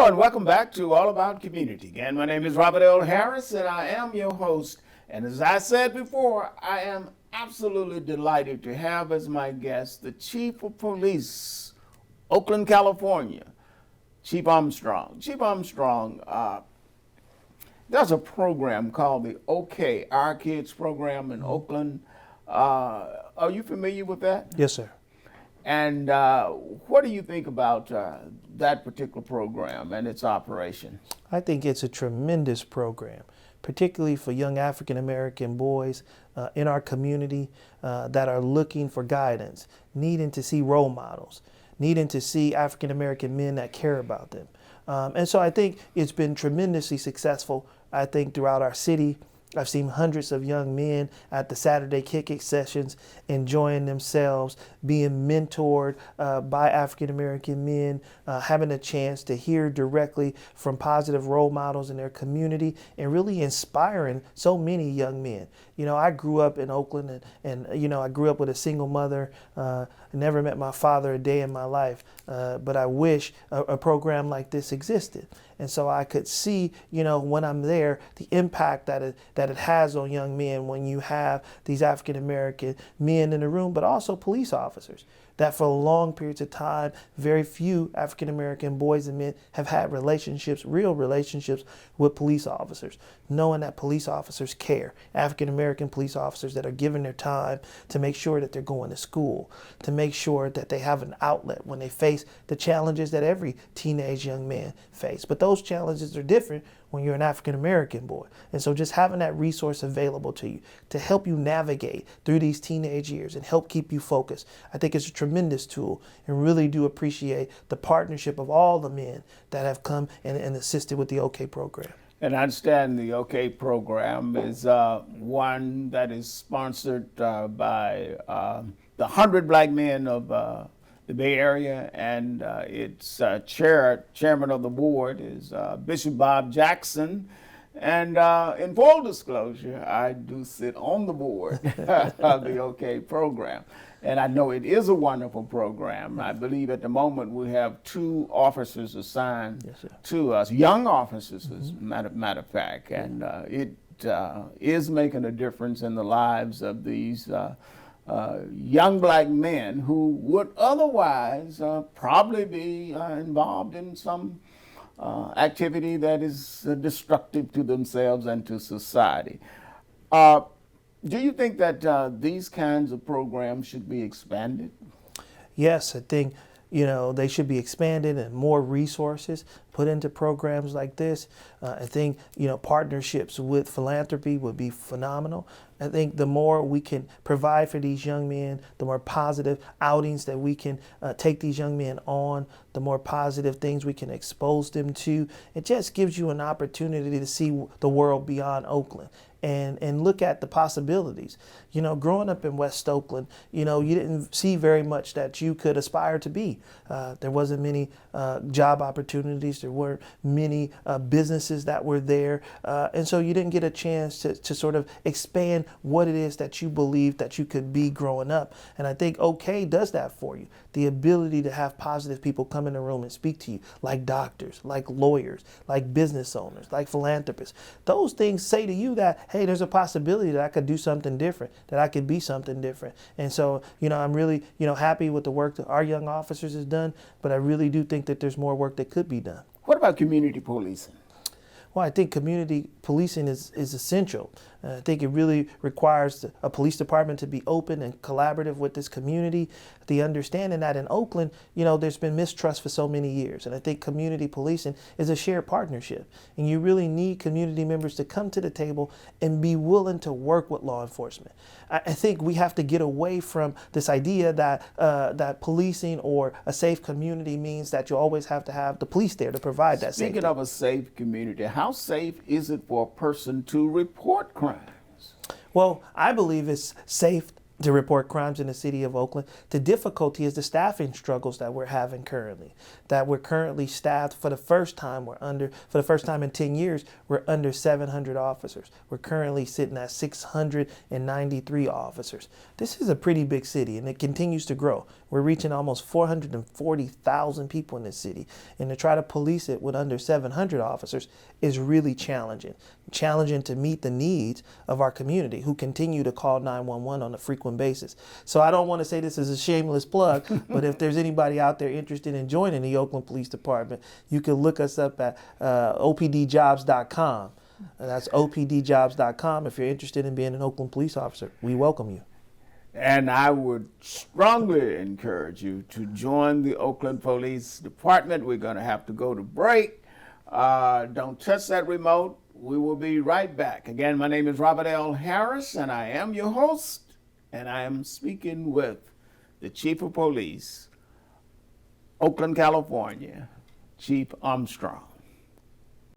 and welcome back to All About Community. Again, my name is Robert L. Harris, and I am your host. And as I said before, I am absolutely delighted to have as my guest the Chief of Police, Oakland, California, Chief Armstrong. Chief Armstrong, there's a program called the OK Our Kids program in Oakland. Are you familiar with that? Yes, sir. And what do you think about that particular program and its operation? I think it's a tremendous program, particularly for young African American boys in our community that are looking for guidance, needing to see role models, needing to see African American men that care about them. And so I think it's been tremendously successful, I think, throughout our city. I've seen hundreds of young men at the Saturday Kick-It sessions enjoying themselves, being mentored by African-American men, having a chance to hear directly from positive role models in their community and really inspiring so many young men. You know, I grew up in Oakland and you know, I grew up with a single mother. I never met my father a day in my life, but I wish a program like this existed. And so I could see, you know, when I'm there, the impact that it has on young men when you have these African American men in the room, but also police officers. That for long periods of time, very few African American boys and men have had relationships, real relationships with police officers, knowing that police officers care. African American police officers that are giving their time to make sure that they're going to school, to make sure that they have an outlet when they face the challenges that every teenage young man face. But those challenges are different when you're an African American boy. And so just having that resource available to you to help you navigate through these teenage years and help keep you focused, I think it's a tremendous tool, and really do appreciate the partnership of all the men that have come and assisted with the OK program. And I understand the OK program is one that is sponsored by the 100 Black Men of the Bay Area, and its chairman of the board is Bishop Bob Jackson. And in full disclosure, I do sit on the board of the OK program. And I know it is a wonderful program. I believe at the moment we have 2 officers assigned to us, young officers, as a matter of fact. And it is making a difference in the lives of these young Black men who would otherwise probably be involved in some activity that is destructive to themselves and to society. Do you think that these kinds of programs should be expanded? Yes, I think, you know, they should be expanded and more resources put into programs like this. I think, you know, partnerships with philanthropy would be phenomenal. I think the more we can provide for these young men, the more positive outings that we can take these young men on, the more positive things we can expose them to. It just gives you an opportunity to see the world beyond Oakland and look at the possibilities. You know, growing up in West Oakland, you know, you didn't see very much that you could aspire to be. There wasn't many job opportunities. There weren't many businesses that were there. And so you didn't get a chance to sort of expand what it is that you believed that you could be growing up. And I think OK does that for you. The ability to have positive people come in the room and speak to you, like doctors, like lawyers, like business owners, like philanthropists. Those things say to you that, hey, there's a possibility that I could do something different, that I could be something different. And so, you know, I'm really, you know, happy with the work that our young officers has done, but I really do think that there's more work that could be done. What about community policing? Well, I think community policing is essential. I think it really requires a police department to be open and collaborative with this community. The understanding that in Oakland, you know, there's been mistrust for so many years. And I think community policing is a shared partnership. And you really need community members to come to the table and be willing to work with law enforcement. I think we have to get away from this idea that that policing or a safe community means that you always have to have the police there to provide that safety. Speaking of a safe community, how safe is it for a person to report crimes? Well, I believe it's safe to report crimes in the city of Oakland. The difficulty is the staffing struggles that we're having currently. That we're currently staffed for the first time. For the first time in 10 years, we're under 700 officers. We're currently sitting at 693 officers. This is a pretty big city, and it continues to grow. We're reaching almost 440,000 people in this city, and to try to police it with under 700 officers is really challenging. Challenging to meet the needs of our community, who continue to call 911 on a frequent basis. So I don't want to say this is a shameless plug, but if there's anybody out there interested in joining the Oakland Police Department, you can look us up at opdjobs.com. That's opdjobs.com. If you're interested in being an Oakland police officer, we welcome you. And I would strongly encourage you to join the Oakland Police Department. We're going to have to go to break. Don't touch that remote. We will be right back. Again, my name is Robert L. Harris, and I am your host, and I am speaking with the Chief of Police, Oakland, California, Chief Armstrong.